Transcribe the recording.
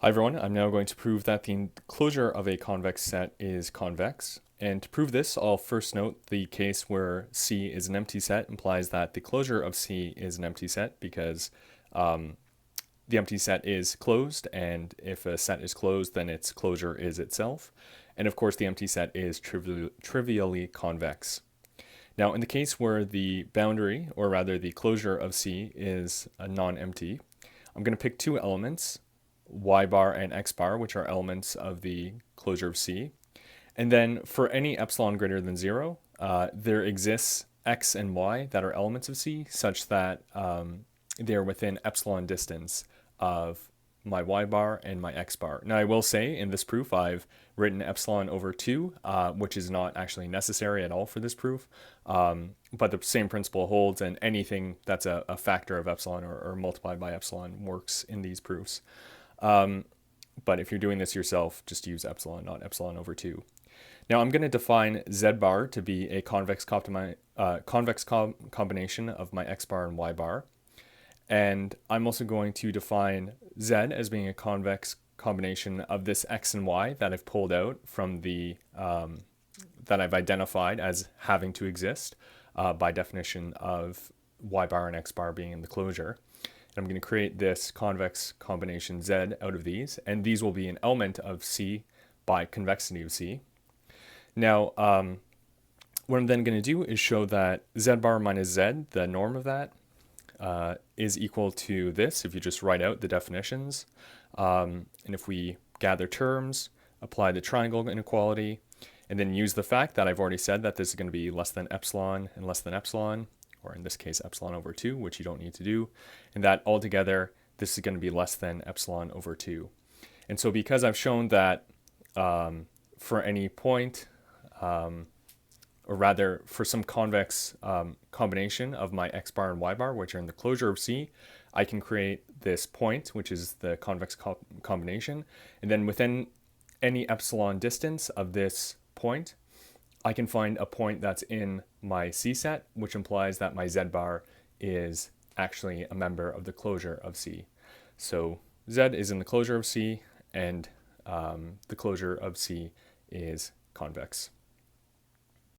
Hi everyone, I'm now going to prove that the closure of a convex set is convex. And to prove this, I'll first note the case where C is an empty set implies that the closure of C is an empty set because the empty set is closed, and if a set is closed, then its closure is itself. And of course, the empty set is trivially convex. Now, in the case where the boundary, or rather the closure of C, is a non-empty, I'm going to pick two elements, y bar and x bar, which are elements of the closure of C. And then for any epsilon greater than 0, there exists x and y that are elements of C such that they're within epsilon distance of my y bar and my x bar. Now I will say in this proof I've written epsilon over 2, which is not actually necessary at all for this proof, but the same principle holds, and anything that's a factor of epsilon or multiplied by epsilon works in these proofs. But if you're doing this yourself, just use epsilon, not epsilon over 2. Now I'm going to define z bar to be a convex combination of my x bar and y bar. And I'm also going to define z as being a convex combination of this x and y that I've pulled out from the, that I've identified as having to exist by definition of y bar and x bar being in the closure. And I'm going to create this convex combination z out of these, and these will be an element of C by convexity of C. Now, what I'm then going to do is show that z bar minus z, the norm of that, is equal to this if you just write out the definitions. And if we gather terms, apply the triangle inequality, and then use the fact that I've already said that this is going to be less than epsilon and less than epsilon, or in this case epsilon over 2, which you don't need to do, and that altogether this is going to be less than epsilon over 2. And so because I've shown that for any point, or rather for some convex combination of my x bar and y bar, which are in the closure of C, I can create this point, which is the convex combination, and then within any epsilon distance of this point, I can find a point that's in my C set, which implies that my z bar is actually a member of the closure of C. So z is in the closure of C, and the closure of C is convex.